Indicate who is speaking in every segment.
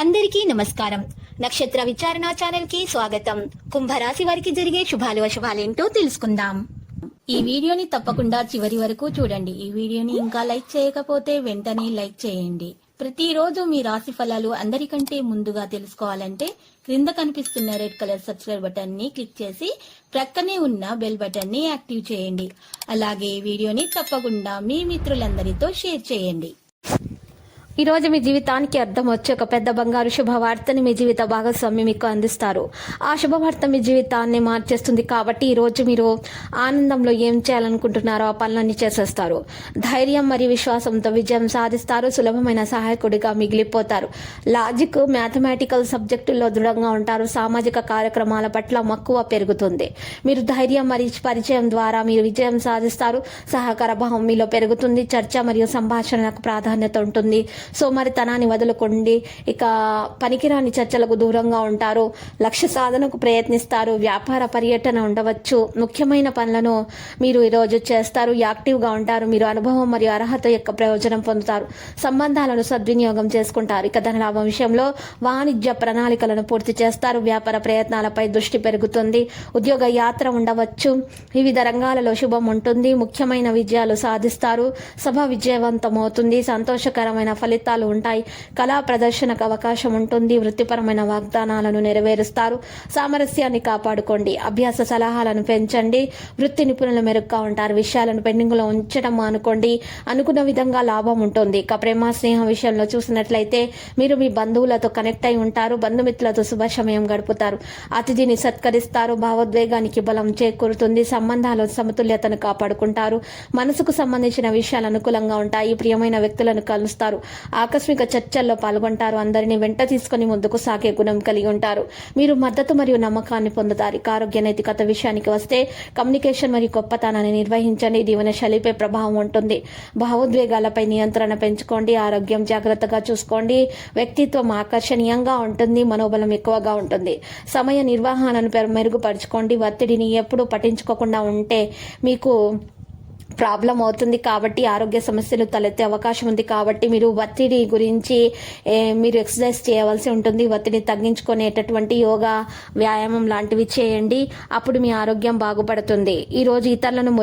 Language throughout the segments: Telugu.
Speaker 1: అందరికీ నమస్కారం. నక్షత్ర విచారణ ఛానల్ కి స్వాగతం. కుంభరాశి వారికి జరిగే శుభాలు అశుభాలేంటో తెలుసుకుందాం. ఈ వీడియోని తప్పకుండా చివరి వరకు చూడండి. ఈ వీడియోని ఇంకా లైక్ చేయకపోతే వెంటనే లైక్ చేయండి. ప్రతిరోజు మీ రాశి ఫలాలు అందరికంటే ముందుగా తెలుసుకోవాలంటే క్రింద కనిపిస్తున్న రెడ్ కలర్ సబ్స్క్రైబ్ బటన్ ని క్లిక్ చేసి ప్రక్కనే ఉన్న బెల్ బటన్ ని యాక్టివ్ చేయండి. అలాగే ఈ వీడియోని తప్పకుండా మీ మిత్రులందరితో షేర్ చేయండి. ఈ రోజు మీ జీవితానికి అర్థం వచ్చే ఒక పెద్ద బంగారు శుభవార్తని మీ జీవిత భాగస్వామి మీకు అందిస్తారు. ఆ శుభవార్త మీ జీవితాన్ని మార్చేస్తుంది. కాబట్టి ఈ రోజు మీరు ఆనందంలో ఏం చేయాలనుకుంటున్నారో ఆ పనులన్నీ చేసేస్తారు. ధైర్యం మరియు విశ్వాసంతో విజయం సాధిస్తారు. సులభమైన సహాయకుడిగా మిగిలిపోతారు. లాజిక్, మ్యాథమెటికల్ సబ్జెక్టుల్లో దృఢంగా ఉంటారు. సామాజిక కార్యక్రమాల పట్ల మక్కువ పెరుగుతుంది. మీరు ధైర్యం మరియు పరిచయం ద్వారా మీరు విజయం సాధిస్తారు. సహకార భావం మీలో పెరుగుతుంది. చర్చ మరియు సంభాషణలకు ప్రాధాన్యత ఉంటుంది. సోమరితనాన్ని వదులుకోండి. ఇక పనికిరాని చర్చలకు దూరంగా ఉంటారు. లక్ష్య సాధనకు ప్రయత్నిస్తారు. వ్యాపార పర్యటన ఉండవచ్చు. ముఖ్యమైన పనులను మీరు ఈరోజు చేస్తారు. యాక్టివ్గా ఉంటారు. మీరు అనుభవం మరియు అర్హత యొక్క ప్రయోజనం పొందుతారు. సంబంధాలను సద్వినియోగం చేసుకుంటారు. ఇక ధనలాభం విషయంలో వాణిజ్య ప్రణాళికలను పూర్తి చేస్తారు. వ్యాపార ప్రయత్నాలపై దృష్టి పెరుగుతుంది. ఉద్యోగ యాత్ర ఉండవచ్చు. వివిధ రంగాలలో శుభం ఉంటుంది. ముఖ్యమైన విజయాలు సాధిస్తారు. సభ విజయవంతమవుతుంది. సంతోషకరమైన ఫలితాలు ఉంటాయి. కళా ప్రదర్శనకు అవకాశం ఉంటుంది. వృత్తిపరమైన వాగ్దానాలను నెరవేరుస్తారు. సామరస్యాన్ని కాపాడుకోండి. అభ్యాస సలహాలను పెంచండి. వృత్తి నిపుణులు మెరుగ్గా ఉంటారు. విషయాలను పెండింగ్లో ఉంచడం అనుకోండి. అనుకున్న విధంగా లాభం ఉంటుంది. ఇక ప్రేమ స్నేహం విషయంలో చూసినట్లయితే మీరు మీ బంధువులతో కనెక్ట్ అయి ఉంటారు. బంధుమిత్రులతో శుభ సమయం గడుపుతారు. అతిథిని సత్కరిస్తారు. భావోద్వేగానికి బలం చేకూరుతుంది. సంబంధాల సమతుల్యతను కాపాడుకుంటారు. మనసుకు సంబంధించిన విషయాలు అనుకూలంగా ఉంటాయి. ప్రియమైన వ్యక్తులను కలుస్తారు. ఆకస్మిక చర్చల్లో పాల్గొంటారు. అందరినీ వెంట తీసుకుని ముందుకు సాగే గుణం కలిగి ఉంటారు. మీరు మద్దతు మరియు నమ్మకాన్ని పొందుతారు. ఆరోగ్య నైతికత విషయానికి వస్తే కమ్యూనికేషన్ మరియు గొప్పతనాన్ని నిర్వహించండి. జీవన శైలిపై ప్రభావం ఉంటుంది. భావోద్వేగాలపై నియంత్రణ పెంచుకోండి. ఆరోగ్యం జాగ్రత్తగా చూసుకోండి. వ్యక్తిత్వం ఆకర్షణీయంగా ఉంటుంది. మనోబలం ఎక్కువగా ఉంటుంది. సమయ నిర్వహణను మెరుగుపరచుకోండి. ఒత్తిడిని ఎప్పుడూ పట్టించుకోకుండా ఉంటే మీకు ప్రాబ్లం అవుతుంది. కాబట్టి ఆరోగ్య సమస్యలు తలెత్తే అవకాశం ఉంది. కాబట్టి మీరు ఒత్తిడి గురించి మీరు ఎక్సర్సైజ్ చేయవలసి ఉంటుంది. ఒత్తిడిని తగ్గించుకునేటటువంటి యోగా, వ్యాయామం లాంటివి చేయండి. అప్పుడు మీ ఆరోగ్యం బాగుపడుతుంది. ఈరోజు ఇతరులను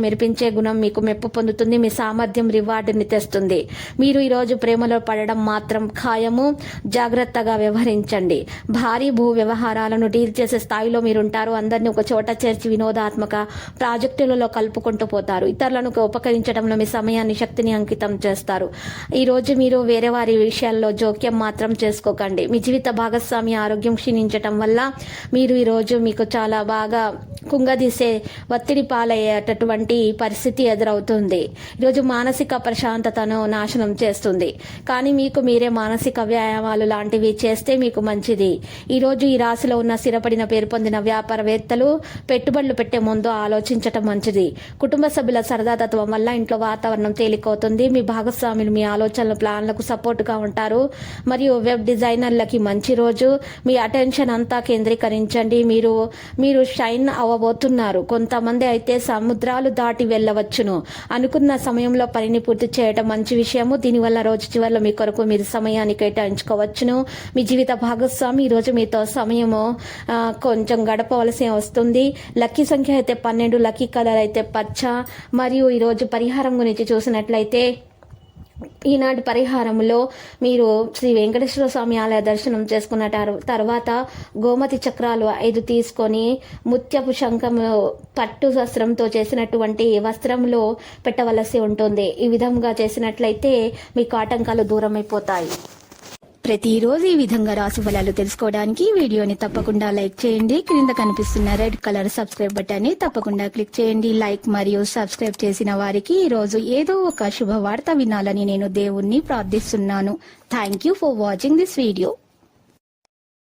Speaker 1: మెరిపించే గుణం మీకు మెప్పు పొందుతుంది. మీ సామర్థ్యం రివార్డుని తెస్తుంది. మీరు ఈరోజు ప్రేమలో పడడం మాత్రం ఖాయము. జాగ్రత్తగా వ్యవహరించండి. భారీ భూ వ్యవహారాలను డీల్ చేసే స్థాయిలో మీరుంటారు. అందరినీ ఒక చోట చేర్చి వినోదాత్మక ప్రాజెక్టులలో కలుపుకుంటూ పోతారు. ఇతరులను ఉపకరించడంలో మీ సమయాన్ని, శక్తిని అంకితం చేస్తారు. ఈ రోజు మీరు వేరే వారి విషయాల్లో జోక్యం మాత్రం చేసుకోకండి. మీ జీవిత భాగస్వామి ఆరోగ్యం క్షీణించటం వల్ల మీరు ఈరోజు మీకు చాలా బాగా కుంగదీసే ఒత్తిడి పాలయ్యేటటువంటి పరిస్థితి ఎదురవుతుంది. ఈరోజు మానసిక ప్రశాంతతను నాశనం చేస్తుంది. కానీ మీకు మీరే మానసిక వ్యాయామాలు లాంటివి చేస్తే మీకు మంచిది. ఈరోజు ఈ రాశిలో ఉన్న స్థిరపడిన పేరు పొందిన వ్యాపారవేత్తలు పెట్టుబడులు పెట్టే ముందు ఆలోచించటం మంచిది. కుటుంబ సభ్యుల సరదాతత్వం వల్ల ఇంట్లో వాతావరణం తేలికవుతుంది. మీ భాగస్వాములు మీ ఆలోచనల ప్లాన్లకు సపోర్టుగా ఉంటారు. మరియు వెబ్ డిజైనర్లకి మంచి రోజు. మీ అటెన్షన్ అంతా కేంద్రీకరించండి. మీరు షైన్ అవ్వబోతున్నారు. కొంతమంది అయితే సముద్రాలు దాటి వెళ్ళవచ్చును. అనుకున్న సమయంలో పనిని పూర్తి చేయడం మంచి విషయము. దీనివల్ల రోజు చివరిలో మీ కొరకు మీరు సమయాన్ని కేటాయించుకోవచ్చును. మీ జీవిత భాగస్వామి ఈరోజు మీతో సమయము కొంచెం గడపవలసి వస్తుంది. లక్కీ సంఖ్య అయితే 12, లక్కీ కలర్ అయితే పచ్చ. మరియు ఈరోజు పరిహారం గురించి చూసినట్లయితే ఈనాటి పరిహారంలో మీరు శ్రీ వెంకటేశ్వర స్వామి ఆలయ దర్శనం చేసుకున్న తర్వాత గోమతి చక్రాలు 5 తీసుకొని ముత్యపు శంఖము పట్టు వస్త్రంతో చేసినటువంటి వస్త్రంలో పెట్టవలసి ఉంటుంది. ఈ విధంగా చేసినట్లయితే మీకు ఆటంకాలు దూరమైపోతాయి. ప్రతిరోజు ఈ విధంగా రాశి ఫలాలు తెలుసుకోవడానికి వీడియోని తప్పకుండా లైక్ చేయండి. క్రింద కనిపిస్తున్న రెడ్ కలర్ సబ్స్క్రైబ్ బటన్ ని తప్పకుండా క్లిక్ చేయండి. లైక్ మరియు సబ్స్క్రైబ్ చేసిన వారికి ఈ రోజు ఏదో ఒక శుభవార్త వినాలని నేను దేవుణ్ణి ప్రార్థిస్తున్నాను. Thank you for watching this video.